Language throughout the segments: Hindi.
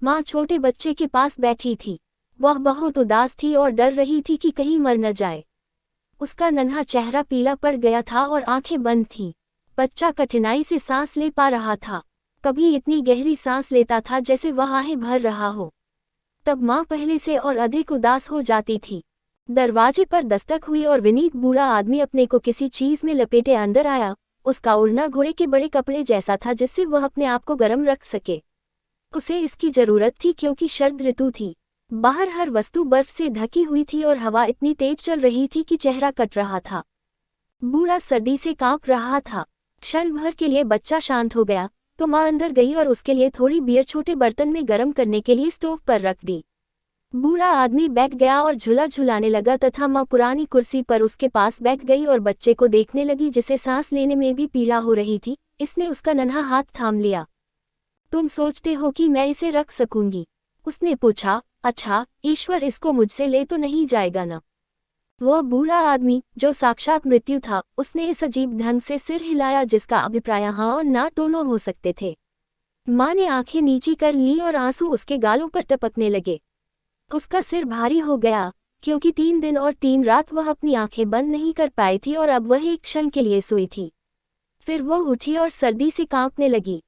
माँ छोटे बच्चे के पास बैठी थी। वह बहुत उदास थी और डर रही थी कि कहीं मर न जाए। उसका नन्हा चेहरा पीला पड़ गया था और आंखें बंद थीं। बच्चा कठिनाई से सांस ले पा रहा था। कभी इतनी गहरी सांस लेता था जैसे वह आहें भर रहा हो। तब माँ पहले से और अधिक उदास हो जाती थी। दरवाजे पर दस्तक हुई और विनीत बूढ़ा आदमी अपने को किसी चीज में लपेटे अंदर आया। उसका ओढ़ना घोड़े के बड़े कपड़े जैसा था जिससे वह अपने आप को गर्म रख सके। उसे इसकी जरूरत थी क्योंकि शरद ऋतु थी। बाहर हर वस्तु बर्फ से ढकी हुई थी और हवा इतनी तेज चल रही थी कि चेहरा कट रहा था। बूढ़ा सर्दी से कांप रहा था। क्षण भर के लिए बच्चा शांत हो गया तो माँ अंदर गई और उसके लिए थोड़ी बियर छोटे बर्तन में गर्म करने के लिए स्टोव पर रख दी। बूढ़ा आदमी बैठ गया और झूला झुलाने लगा तथा माँ पुरानी कुर्सी पर उसके पास बैठ गई और बच्चे को देखने लगी जिसे सांस लेने में भी पीड़ा हो रही थी। इसने उसका नन्हा हाथ थाम लिया। तुम सोचते हो कि मैं इसे रख सकूंगी? उसने पूछा। अच्छा, ईश्वर इसको मुझसे ले तो नहीं जाएगा ना? वह बूढ़ा आदमी जो साक्षात मृत्यु था, उसने इस अजीब ढंग से सिर हिलाया जिसका अभिप्राय हाँ और ना दोनों हो सकते थे। माँ ने आंखें नीची कर ली और आंसू उसके गालों पर टपकने लगे। उसका सिर भारी हो गया क्योंकि 3 दिन और 3 रात वह अपनी आंखें बंद नहीं कर पाई थी और अब वह एक क्षण के लिए सोई थी। फिर वह उठी और सर्दी से कांपने लगी।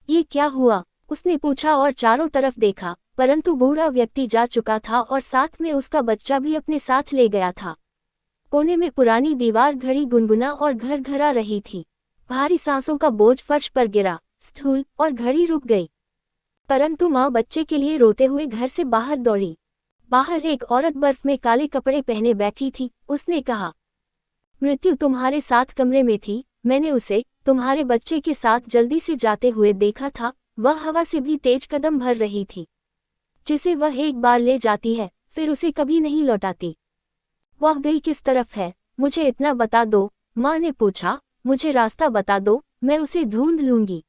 ये क्या हुआ? उसने पूछा और चारों तरफ देखा, परंतु बूढ़ा व्यक्ति जा चुका था और साथ में उसका बच्चा भी अपने साथ ले गया था। कोने में पुरानी दीवार घड़ी गुनगुना और घर घरा रही थी। भारी सांसों का बोझ फर्श पर गिरा, स्थूल, और घड़ी रुक गई। परंतु माँ बच्चे के लिए रोते हुए घर से बाहर दौड़ी। बाहर एक औरत बर्फ में काले कपड़े पहने बैठी थी। उसने कहा, मृत्यु तुम्हारे साथ कमरे में थी। मैंने उसे तुम्हारे बच्चे के साथ जल्दी से जाते हुए देखा था। वह हवा से भी तेज कदम भर रही थी। जिसे वह एक बार ले जाती है फिर उसे कभी नहीं लौटाती। वह गई किस तरफ है? मुझे इतना बता दो। माँ ने पूछा। मुझे रास्ता बता दो, मैं उसे ढूंढ लूंगी।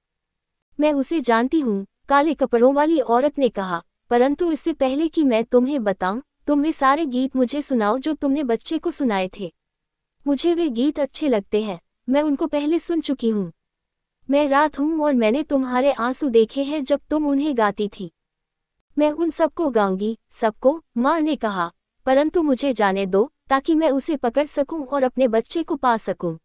मैं उसे जानती हूँ, काले कपड़ों वाली औरत ने कहा, परंतु इससे पहले कि मैं तुम्हें बताऊं, तुम वे सारे गीत मुझे सुनाओ जो तुमने बच्चे को सुनाए थे। मुझे वे गीत अच्छे लगते हैं, मैं उनको पहले सुन चुकी हूँ। मैं रात हूँ और मैंने तुम्हारे आंसू देखे हैं जब तुम उन्हें गाती थी। मैं उन सबको गाऊंगी, सबको, माँ ने कहा, परंतु मुझे जाने दो ताकि मैं उसे पकड़ सकूं और अपने बच्चे को पा सकूं।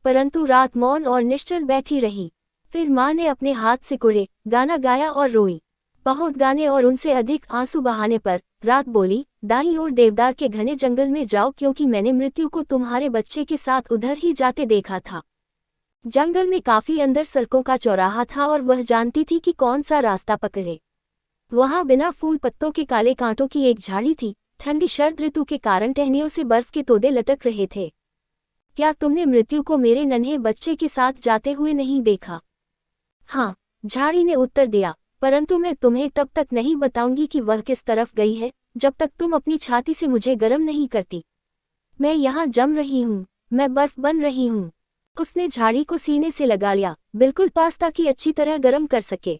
परंतु रात मौन और निश्चल बैठी रही। फिर माँ ने अपने हाथ से कुड़े, गाना गाया और रोई। बहुत गाने और उनसे अधिक आंसू बहाने पर रात बोली, दाईं ओर देवदार के घने जंगल में जाओ क्योंकि मैंने मृत्यु को तुम्हारे बच्चे के साथ उधर ही जाते देखा था। जंगल में काफी अंदर सड़कों का चौराहा था और वह जानती थी कि कौन सा रास्ता पकड़े। वहां बिना फूल पत्तों के काले कांटों की एक झाड़ी थी। ठंडी शरद ऋतु के कारण टहनियों से बर्फ के तोदे लटक रहे थे। क्या तुमने मृत्यु को मेरे नन्हे बच्चे के साथ जाते हुए नहीं देखा? हाँ, झाड़ी ने उत्तर दिया, परंतु मैं तुम्हें तब तक नहीं बताऊंगी कि वह किस तरफ गई है जब तक तुम अपनी छाती से मुझे गर्म नहीं करती। मैं यहाँ जम रही हूँ, मैं बर्फ बन रही हूँ। उसने झाड़ी को सीने से लगा लिया, बिल्कुल पास ताकि अच्छी तरह गर्म कर सके।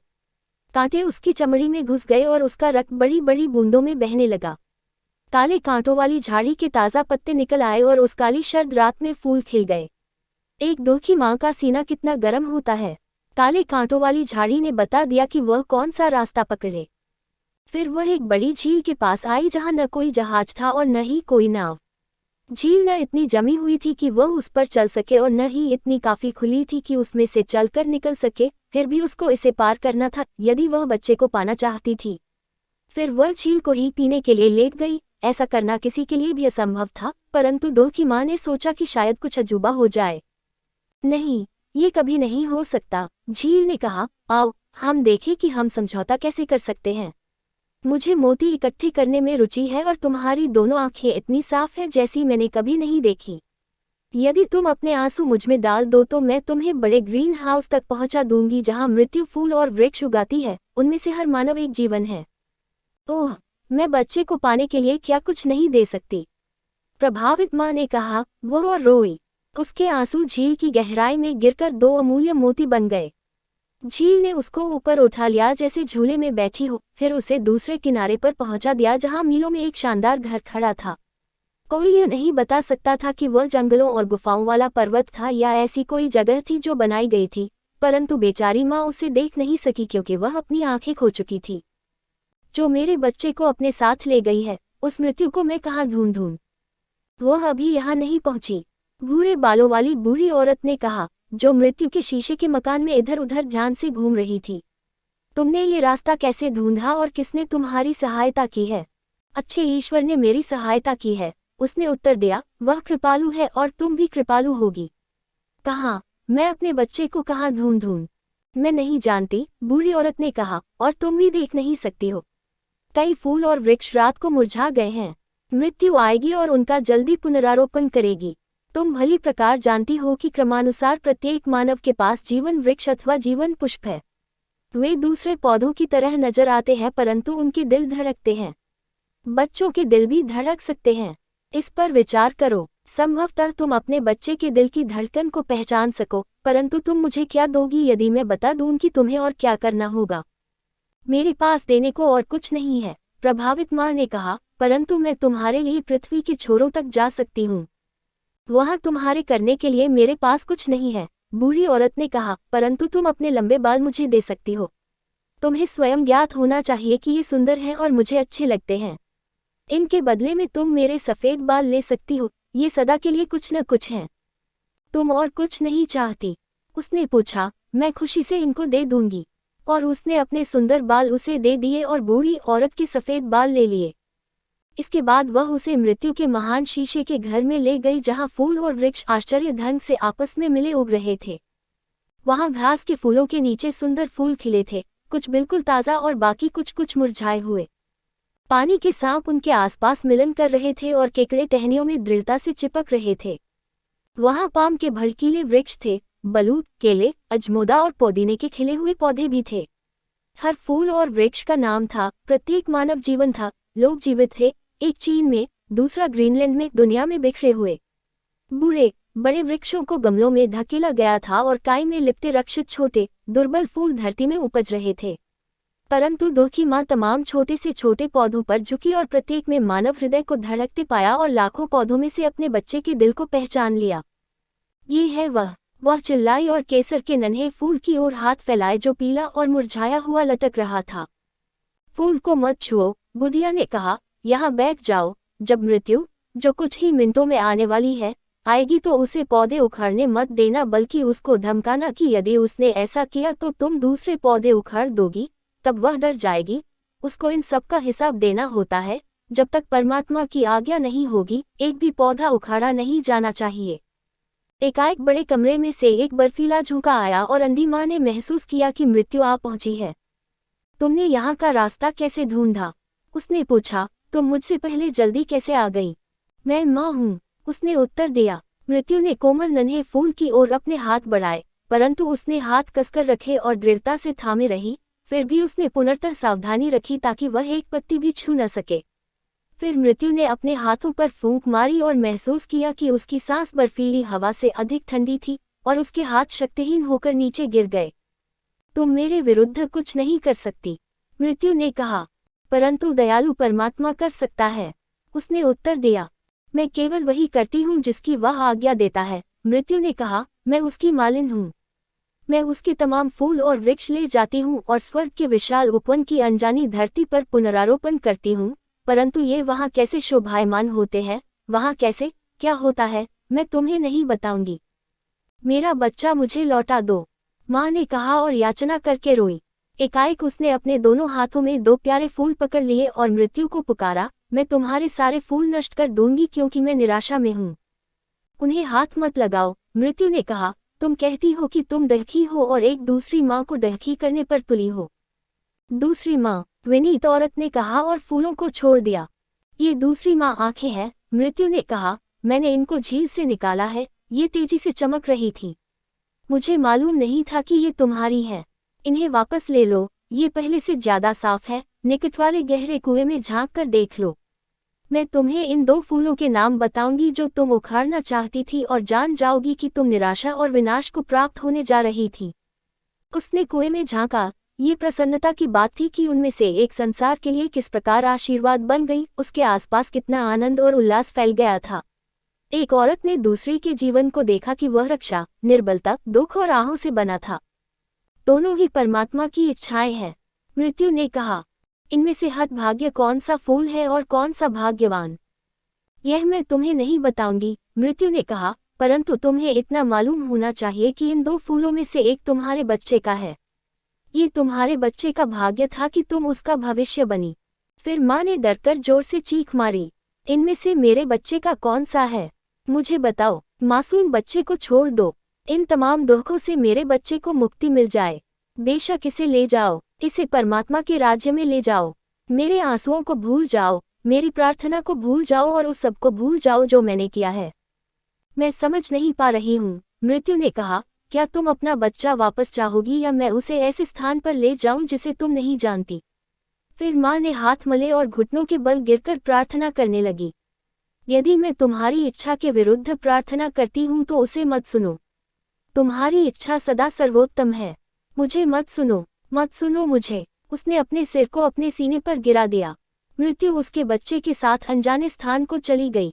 कांटे उसकी चमड़ी में घुस गए और उसका रक्त बड़ी बड़ी बूंदों में बहने लगा। काले कांटों वाली झाड़ी के ताज़ा पत्ते निकल आए और उस काली शरद रात में फूल खिल गए। एक दुखी माँ का सीना कितना गर्म होता है। काले कांटों वाली झाड़ी ने बता दिया कि वह कौन सा रास्ता पकड़े। फिर वह एक बड़ी झील के पास आई जहाँ न कोई जहाज था और न ही कोई नाव। झील न इतनी जमी हुई थी कि वह उस पर चल सके और न ही इतनी काफी खुली थी कि उसमें से चलकर निकल सके। फिर भी उसको इसे पार करना था यदि वह बच्चे को पाना चाहती थी। फिर वह झील को ही पीने के लिए लेट गई। ऐसा करना किसी के लिए भी असंभव था, परंतु दुखी माँ ने सोचा कि शायद कुछ अजूबा हो जाए। नहीं, ये कभी नहीं हो सकता। झील ने कहा, आओ हम देखें कि हम समझौता कैसे कर सकते हैं। मुझे मोती इकट्ठी करने में रुचि है और तुम्हारी दोनों आंखें इतनी साफ हैं जैसी मैंने कभी नहीं देखी। यदि तुम अपने आंसू मुझ में डाल दो तो मैं तुम्हें बड़े ग्रीन हाउस तक पहुंचा दूंगी जहां मृत्यु फूल और वृक्ष उगाती है। उनमें से हर मानव एक जीवन है। ओह, मैं बच्चे को पाने के लिए क्या कुछ नहीं दे सकती? प्रभावित माँ ने कहा। वह और रोई। उसके आंसू झील की गहराई में गिरकर 2 अमूल्य मोती बन गए। झील ने उसको ऊपर उठा लिया जैसे झूले में बैठी हो, फिर उसे दूसरे किनारे पर पहुंचा दिया जहां मीलों में एक शानदार घर खड़ा था। कोई यह नहीं बता सकता था कि वह जंगलों और गुफाओं वाला पर्वत था या ऐसी कोई जगह थी जो बनाई गई थी, परंतु बेचारी माँ उसे देख नहीं सकी क्योंकि वह अपनी आंखें खो चुकी थी। जो मेरे बच्चे को अपने साथ ले गई है, उस मृत्यु को मैं कहाँ ढूंढूं? वह अभी यहाँ नहीं पहुंची। भूरे बालों वाली बूढ़ी औरत ने कहा, जो मृत्यु के शीशे के मकान में इधर उधर ध्यान से घूम रही थी। तुमने ये रास्ता कैसे ढूंढा और किसने तुम्हारी सहायता की है? अच्छे ईश्वर ने मेरी सहायता की है, उसने उत्तर दिया। वह कृपालु है और तुम भी कृपालु होगी। कहाँ? मैं अपने बच्चे को कहाँ ढूंढूं? मैं नहीं जानती, बूढ़ी औरत ने कहा, और तुम भी देख नहीं सकती हो। कई फूल और वृक्ष रात को मुरझा गए हैं। मृत्यु आएगी और उनका जल्दी पुनरारोपण करेगी। तुम भली प्रकार जानती हो कि क्रमानुसार प्रत्येक मानव के पास जीवन वृक्ष अथवा जीवन पुष्प है। वे दूसरे पौधों की तरह नजर आते हैं, परंतु उनके दिल धड़कते हैं। बच्चों के दिल भी धड़क सकते हैं। इस पर विचार करो। संभवतः तुम अपने बच्चे के दिल की धड़कन को पहचान सको, परंतु तुम मुझे क्या दोगी यदि मैं बता दूं कि तुम्हें और क्या करना होगा? मेरे पास देने को और कुछ नहीं है, प्रभावित माँ ने कहा, परंतु मैं तुम्हारे लिए पृथ्वी के छोरों तक जा सकती हूँ। वहाँ तुम्हारे करने के लिए मेरे पास कुछ नहीं है, बूढ़ी औरत ने कहा, परंतु तुम अपने लंबे बाल मुझे दे सकती हो। तुम्हें स्वयं ज्ञात होना चाहिए कि ये सुंदर हैं और मुझे अच्छे लगते हैं। इनके बदले में तुम मेरे सफ़ेद बाल ले सकती हो, ये सदा के लिए कुछ न कुछ हैं। तुम और कुछ नहीं चाहती? उसने पूछा। मैं खुशी से इनको दे दूंगी। और उसने अपने सुंदर बाल उसे दे दिए और बूढ़ी औरत के सफ़ेद बाल ले लिए। इसके बाद वह उसे मृत्यु के महान शीशे के घर में ले गई, जहाँ फूल और वृक्ष आश्चर्य ढंग से आपस में मिले उग रहे थे। वहाँ घास के फूलों के नीचे सुंदर फूल खिले थे, कुछ बिल्कुल ताज़ा और बाकी कुछ कुछ मुरझाए हुए। पानी के सांप उनके आसपास मिलन कर रहे थे और केकड़े टहनियों में दृढ़ता से चिपक रहे थे। वहाँ पाम के भड़कीले वृक्ष थे, बलूत, केले, अजमोदा और पुदीने के खिले हुए पौधे भी थे। हर फूल और वृक्ष का नाम था, प्रत्येक मानव जीवन था, लोग जीवित थे, एक चीन में, दूसरा ग्रीनलैंड में, दुनिया में बिखरे हुए। बूढ़े बड़े वृक्षों को गमलों में धकेला गया था और काई में लिपटे रक्षित छोटे दुर्बल फूल धरती में उपज रहे थे। परंतु दुखी माँ तमाम छोटे से छोटे पौधों पर झुकी और प्रत्येक में मानव हृदय को धड़कते पाया और लाखों पौधों में से अपने बच्चे के दिल को पहचान लिया। ये है वह चिल्लाई और केसर के नन्हे फूल की ओर हाथ फैलाए जो पीला और मुरझाया हुआ लटक रहा था। फूल को मत छुओ, बुधिया ने कहा, यहाँ बैठ जाओ। जब मृत्यु, जो कुछ ही मिनटों में आने वाली है, आएगी तो उसे पौधे उखाड़ने मत देना, बल्कि उसको धमकाना कि यदि उसने ऐसा किया तो तुम दूसरे पौधे उखाड़ दोगी। तब वह डर जाएगी। उसको इन सब का हिसाब देना होता है। जब तक परमात्मा की आज्ञा नहीं होगी, एक भी पौधा उखाड़ा नहीं जाना चाहिए। एकाएक बड़े कमरे में से एक बर्फीला झोंका आया और अंधी माँ ने महसूस किया कि मृत्यु आ पहुंची है। तुमने यहाँ का रास्ता कैसे ढूंढा? उसने पूछा। तुम मुझसे पहले जल्दी कैसे आ गई? मैं माँ हूँ, उसने उत्तर दिया। मृत्यु ने कोमल नन्हे फूल की ओर अपने हाथ बढ़ाए, परंतु उसने हाथ कसकर रखे और दृढ़ता से थामे रही। फिर भी उसने पुनर्तः सावधानी रखी ताकि वह एक पत्ती भी छू न सके। फिर मृत्यु ने अपने हाथों पर फूंक मारी और महसूस किया कि उसकी सांस बर्फीली हवा से अधिक ठंडी थी और उसके हाथ शक्तिहीन होकर नीचे गिर गए। तुम मेरे विरुद्ध कुछ नहीं कर सकती, मृत्यु ने कहा, परंतु दयालु परमात्मा कर सकता है, उसने उत्तर दिया। मैं केवल वही करती हूँ जिसकी वह आज्ञा देता है, मृत्यु ने कहा। मैं उसकी मालिन हूँ। मैं उसके तमाम फूल और वृक्ष ले जाती हूँ और स्वर्ग के विशाल उपवन की अनजानी धरती पर पुनरारोपण करती हूँ, परंतु ये वहाँ कैसे शोभायमान होते हैं, वहाँ कैसे क्या होता है, मैं तुम्हें नहीं बताऊंगी। मेरा बच्चा मुझे लौटा दो, माँ ने कहा और याचना करके रोई। एकाएक उसने अपने दोनों हाथों में 2 प्यारे फूल पकड़ लिए और मृत्यु को पुकारा। मैं तुम्हारे सारे फूल नष्ट कर दूंगी क्योंकि मैं निराशा में हूँ। उन्हें हाथ मत लगाओ, मृत्यु ने कहा। तुम कहती हो कि तुम दहकी हो और एक दूसरी माँ को दहकी करने पर तुली हो। दूसरी माँ, विनीत औरत ने कहा और फूलों को छोड़ दिया। ये दूसरी माँ आंखें हैं, मृत्यु ने कहा। मैंने इनको झील से निकाला है, ये तेजी से चमक रही थी। मुझे मालूम नहीं था कि ये तुम्हारी हैं। इन्हें वापस ले लो, ये पहले से ज्यादा साफ है। निकट वाले गहरे कुएं में झांक कर देख लो। मैं तुम्हें इन 2 फूलों के नाम बताऊंगी जो तुम उखाड़ना चाहती थी और जान जाओगी कि तुम निराशा और विनाश को प्राप्त होने जा रही थी। उसने कुएं में झांका। ये प्रसन्नता की बात थी कि उनमें से एक संसार के लिए किस प्रकार आशीर्वाद बन गई, उसके आसपास कितना आनंद और उल्लास फैल गया था। एक औरत ने दूसरी के जीवन को देखा कि वह रक्षा, निर्बलता, दुख और आहों से बना था। दोनों ही परमात्मा की इच्छाएं हैं, मृत्यु ने कहा। इनमें से हतभाग्य कौन सा फूल है और कौन सा भाग्यवान, यह मैं तुम्हें नहीं बताऊंगी, मृत्यु ने कहा, परंतु तुम्हें इतना मालूम होना चाहिए कि इन 2 फूलों में से एक तुम्हारे बच्चे का है। ये तुम्हारे बच्चे का भाग्य था कि तुम उसका भविष्य बनी। फिर माँ ने डरकर जोर से चीख मारी, इनमें से मेरे बच्चे का कौन सा है, मुझे बताओ। मासूम बच्चे को छोड़ दो, इन तमाम दुखों से मेरे बच्चे को मुक्ति मिल जाए। बेशक इसे ले जाओ, इसे परमात्मा के राज्य में ले जाओ। मेरे आंसुओं को भूल जाओ, मेरी प्रार्थना को भूल जाओ और उस सब को भूल जाओ जो मैंने किया है। मैं समझ नहीं पा रही हूँ, मृत्यु ने कहा, क्या तुम अपना बच्चा वापस चाहोगी या मैं उसे ऐसे स्थान पर ले जाऊं जिसे तुम नहीं जानती। फिर माँ ने हाथ मले और घुटनों के बल गिरकर प्रार्थना करने लगी, यदि मैं तुम्हारी इच्छा के विरुद्ध प्रार्थना करती हूँ तो उसे मत सुनो। तुम्हारी इच्छा सदा सर्वोत्तम है, मुझे मत सुनो, मत सुनो मुझे। उसने अपने सिर को अपने सीने पर गिरा दिया। मृत्यु उसके बच्चे के साथ अनजाने स्थान को चली गई।